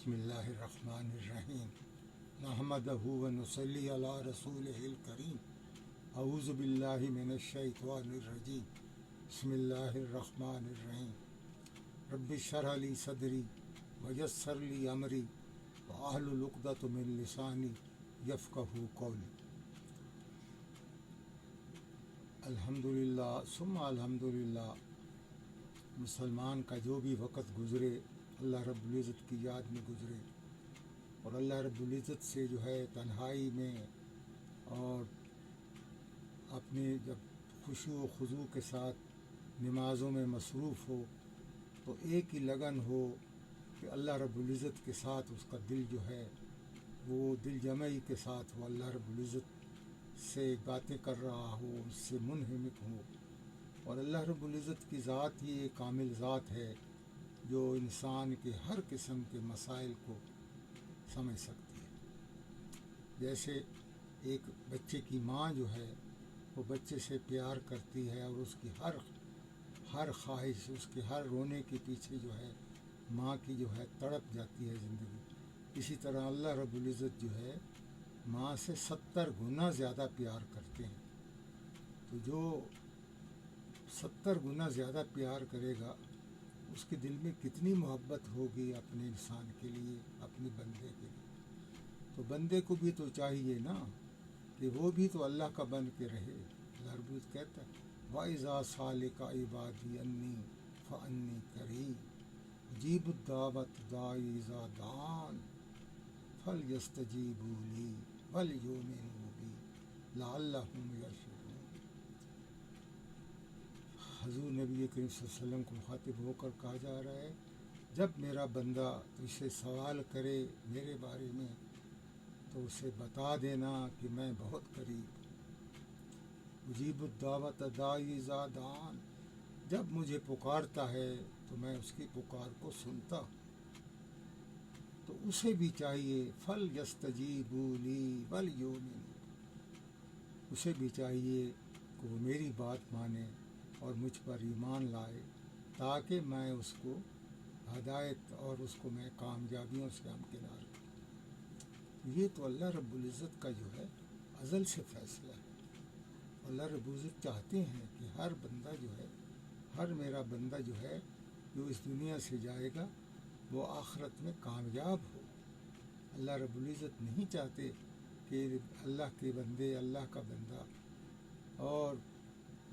بسم اللہ الرحمن الرحیم نحمدہ و نصلی علی رسولہ الکریم اعوذ باللہ من الشیطان الرجیم بسم اللہ الرحمن الرحیم رب اشرح لی صدری ویسر لی امری واحلل عقدۃ من لسانی یفقہوا قولی۔ الحمدللہ ثم الحمدللہ، مسلمان کا جو بھی وقت گزرے اللہ رب العزت کی یاد میں گزرے، اور اللہ رب العزت سے جو ہے تنہائی میں اور اپنے جب خشوع و خضوع کے ساتھ نمازوں میں مصروف ہو تو ایک ہی لگن ہو کہ اللہ رب العزت کے ساتھ اس کا دل جو ہے وہ دل جمعی کے ساتھ وہ اللہ رب العزت سے باتیں کر رہا ہو، اس سے منہمک ہو۔ اور اللہ رب العزت کی ذات ہی ایک کامل ذات ہے جو انسان کے ہر قسم کے مسائل کو سمجھ سکتی ہے۔ جیسے ایک بچے کی ماں جو ہے وہ بچے سے پیار کرتی ہے اور اس کی ہر خواہش، اس کے ہر رونے کے پیچھے جو ہے ماں کی جو ہے تڑپ جاتی ہے زندگی، اسی طرح اللہ رب العزت جو ہے ماں سے 70 گنا زیادہ پیار کرتے ہیں۔ تو جو 70 گنا زیادہ پیار کرے گا اس کے دل میں کتنی محبت ہوگی اپنے انسان کے لیے، اپنے بندے کے لیے۔ تو بندے کو بھی تو چاہیے نا کہ وہ بھی تو اللہ کا بن کے رہے۔ اللہ رب العزت کہتا ہے وَإِذَا سَأَلَكَ عِبَادِي عَنِّي فَإِنِّي قَرِيبٌ أُجِيبُ الدَّاعَوَةَ الدَّاعِ إِذَا دَعَانِ فَلْيَسْتَجِيبُوا لِي وَلْيُؤْمِنُوا بِي لَعَلَّهُمْ يَرْشُدُونَ۔ حضور نبی کریم صلی اللہ علیہ وسلم کو مخاطب ہو کر کہا جا رہا ہے جب میرا بندہ تجھ سے سوال کرے میرے بارے میں تو اسے بتا دینا کہ میں بہت قریب ہوں۔ اجیب الدعوۃ داعی اذا دعان، جب مجھے پکارتا ہے تو میں اس کی پکار کو سنتا ہوں۔ تو اسے بھی چاہیے فَلْيَسْتَجِيبُوا لِي وَلْيُؤْمِنُوا، اسے بھی چاہیے کہ وہ میری بات مانے اور مجھ پر ایمان لائے تاکہ میں اس کو ہدایت اور اس کو میں کامیابیوں سے ہمکنار کروں۔ یہ تو اللہ رب العزت کا جو ہے ازل سے فیصلہ ہے۔ اللہ رب العزت چاہتے ہیں کہ ہر بندہ جو ہے، ہر میرا بندہ جو ہے جو اس دنیا سے جائے گا وہ آخرت میں کامیاب ہو۔ اللہ رب العزت نہیں چاہتے کہ اللہ کے بندے، اللہ کا بندہ اور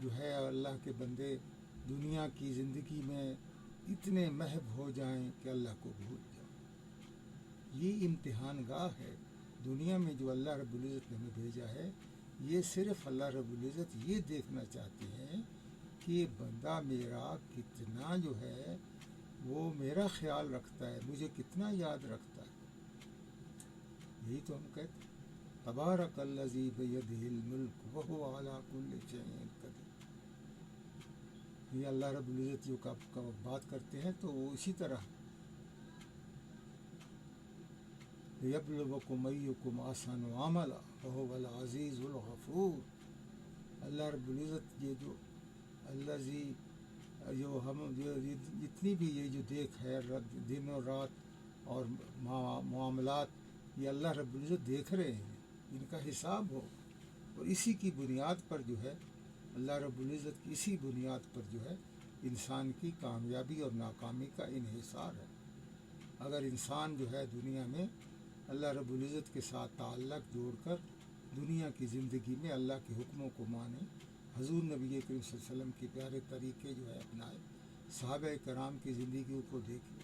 جو ہے اللہ کے بندے دنیا کی زندگی میں اتنے محو ہو جائیں کہ اللہ کو بھول جائیں۔ یہ امتحان گاہ ہے دنیا میں جو اللہ رب العزت نے ہمیں بھیجا ہے۔ یہ صرف اللہ رب العزت یہ دیکھنا چاہتے ہیں کہ بندہ میرا کتنا جو ہے وہ میرا خیال رکھتا ہے، مجھے کتنا یاد رکھتا ہے۔ یہی تو ہم کہتے ہیں تبارک الذی بیدہ الملک وہو علی کل شیء قدیر۔ یہ اللہ رب العزت جو کا بات کرتے ہیں تو وہ اسی طرح یبلوکم ایکم احسن عملا وہو العزیز الغفور۔ اللہ رب العزت یہ جو الذی جو ہم جتنی بھی یہ جو دیکھ ہے دن اور رات اور معاملات، یہ اللہ رب العزت دیکھ رہے ہیں، ان کا حساب ہو، اور اسی کی بنیاد پر جو ہے اللہ رب العزت کی اسی بنیاد پر جو ہے انسان کی کامیابی اور ناکامی کا انحصار ہے۔ اگر انسان جو ہے دنیا میں اللہ رب العزت کے ساتھ تعلق جوڑ کر دنیا کی زندگی میں اللہ کے حکموں کو مانے، حضور نبی کریم صلی اللہ علیہ وسلم کے پیارے طریقے جو ہے اپنائے، صحابہ کرام کی زندگیوں کو دیکھے،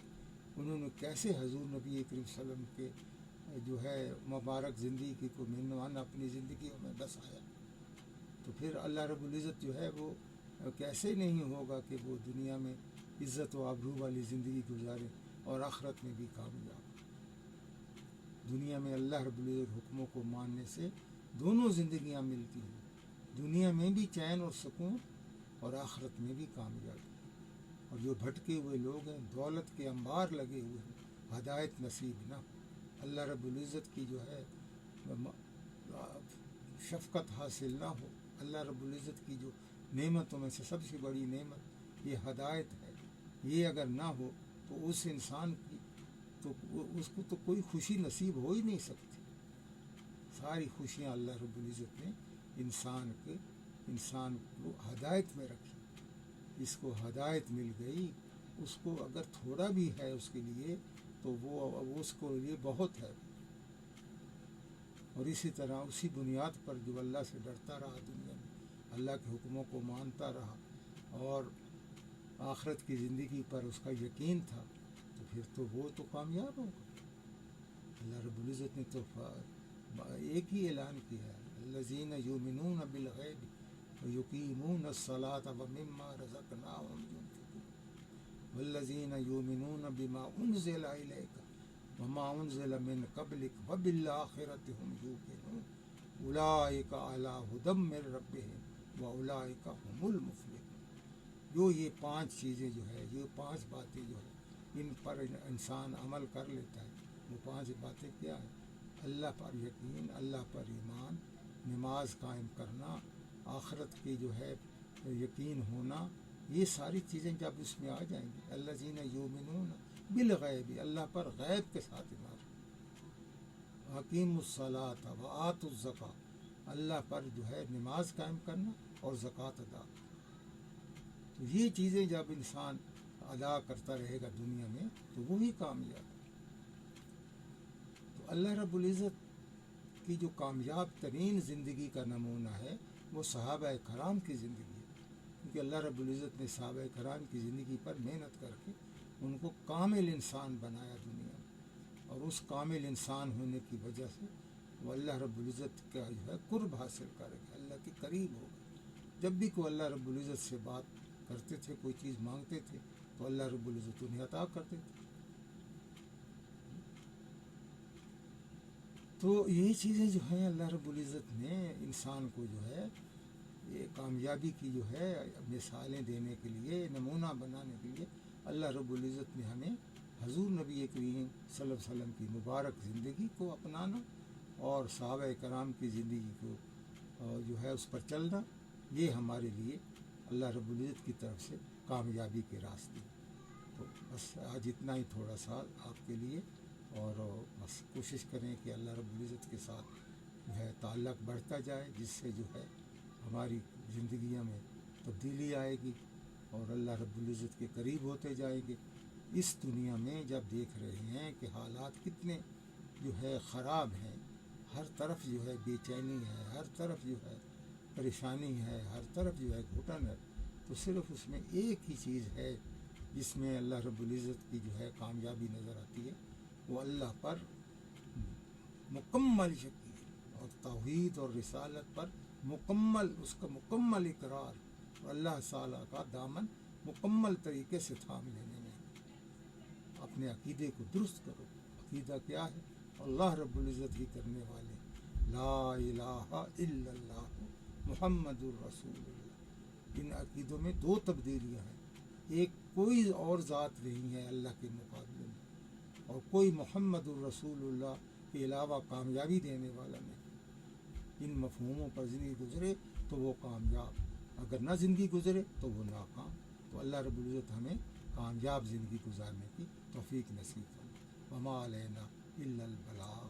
انہوں نے کیسے حضور نبی کریم صلی اللہ علیہ وسلم کے جو ہے مبارک زندگی کو مینوان اپنی زندگیوں میں بسایا، تو پھر اللہ رب العزت جو ہے وہ کیسے نہیں ہوگا کہ وہ دنیا میں عزت و آبرو والی زندگی گزارے اور آخرت میں بھی کامیاب۔ دنیا میں اللہ رب العزت حکموں کو ماننے سے دونوں زندگیاں ملتی ہیں، دنیا میں بھی چین اور سکون اور آخرت میں بھی کامیابی۔ اور جو بھٹکے ہوئے لوگ ہیں، دولت کے انبار لگے ہوئے ہیں، ہدایت نصیب نہ ہو، اللہ رب العزت کی جو ہے شفقت حاصل نہ ہو، اللہ رب العزت کی جو نعمتوں میں سے سب سے بڑی نعمت یہ ہدایت ہے، یہ اگر نہ ہو تو اس انسان کی تو اس کو تو کوئی خوشی نصیب ہو ہی نہیں سکتی۔ ساری خوشیاں اللہ رب العزت نے انسان کو ہدایت میں رکھی۔ اس کو ہدایت مل گئی، اس کو اگر تھوڑا بھی ہے اس کے لیے تو وہ اس کو لیے بہت ہے۔ اور اسی طرح اسی بنیاد پر جو اللہ سے ڈرتا رہا دنیا میں، اللہ کے حکموں کو مانتا رہا اور آخرت کی زندگی پر اس کا یقین تھا، تو پھر تو وہ تو کامیاب ہوگا۔ اللہ رب العزت نے تو ایک ہی اعلان کیا ہے، الذین یؤمنون بالغیب ویقیمون الصلاۃ ومما رزقناہم ينفقون والذین یؤمنون بما انزل الیک وما انزل من قبلک وبالآخرۃ هم یوقنون اولئک علی ھدی من ربہم واولئک هم المفلحون۔ جو یہ 5 چیزیں جو ہے، یہ 5 باتیں جو ہے، ان پر انسان عمل کر لیتا ہے۔ وہ 5 باتیں کیا ہیں؟ اللہ پر یقین، اللہ پر ایمان، نماز قائم کرنا، آخرت کی جو ہے یقین ہونا، یہ ساری چیزیں جب اس میں آ جائیں گی، الذین یؤمنون بالغیب، اللہ پر غیب کے ساتھ ایمان، اقیموا الصلاۃ وآتوا الزکاۃ، اللہ پر جو ہے نماز قائم کرنا اور زکوٰۃ ادا کرنا۔ تو یہ چیزیں جب انسان ادا کرتا رہے گا دنیا میں تو وہی کامیاب ہے۔ تو اللہ رب العزت کی جو کامیاب ترین زندگی کا نمونہ ہے وہ صحابہ کرام کی زندگی ہے، کیونکہ اللہ رب العزت نے صحابہ کرام کی زندگی پر محنت کر کے ان کو کامل انسان بنایا دنیا میں، اور اس کامل انسان ہونے کی وجہ سے وہ اللہ رب العزت کا جو ہے قرب حاصل کرے گا، اللہ کے قریب ہوگا۔ جب بھی کوئی اللہ رب العزت سے بات کرتے تھے، کوئی چیز مانگتے تھے تو اللہ رب العزت انہیں عطا کرتے تھے۔ تو یہی چیزیں جو ہیں اللہ رب العزت نے انسان کو جو ہے یہ کامیابی کی جو ہے مثالیں دینے کے لیے، نمونہ بنانے کے لیے اللہ رب العزت نے ہمیں حضور نبی کریم صلی اللہ علیہ وسلم کی مبارک زندگی کو اپنانا اور صحابہ کرام کی زندگی کو جو ہے اس پر چلنا، یہ ہمارے لیے اللہ رب العزت کی طرف سے کامیابی کے راستے۔ تو بس آج اتنا ہی تھوڑا سا آپ کے لیے، اور بس کوشش کریں کہ اللہ رب العزت کے ساتھ جو ہے تعلق بڑھتا جائے، جس سے جو ہے ہماری زندگیوں میں تبدیلی آئے گی اور اللہ رب العزت کے قریب ہوتے جائیں گے۔ اس دنیا میں جب دیکھ رہے ہیں کہ حالات کتنے جو ہے خراب ہیں، ہر طرف جو ہے بے چینی ہے، ہر طرف جو ہے پریشانی ہے، ہر طرف جو ہے گھٹن ہے، تو صرف اس میں ایک ہی چیز ہے جس میں اللہ رب العزت کی جو ہے کامیابی نظر آتی ہے، وہ اللہ پر مکمل یقین اور توحید اور رسالت پر اس کا مکمل اقرار، اور اللہ تعالیٰ کا دامن مکمل طریقے سے تھام لینے میں اپنے عقیدے کو درست کرو۔ عقیدہ کیا ہے؟ اللہ رب العزت ہی کرنے والے، لا الہ الا اللہ محمد الرسول اللہ۔ ان عقیدوں میں 2 تبدیلیاں ہیں، ایک کوئی اور ذات نہیں ہے اللہ کے مقابلے میں، اور کوئی محمد الرسول اللہ کے علاوہ کامیابی دینے والا نہیں۔ ان مفہوموں پر زندگی گزرے تو وہ کامیاب، اگر نہ زندگی گزرے تو وہ ناکام۔ تو اللہ رب العزت ہمیں کامیاب زندگی گزارنے کی توفیق نصیب فرمائے۔ وما علینا الا البلاغ۔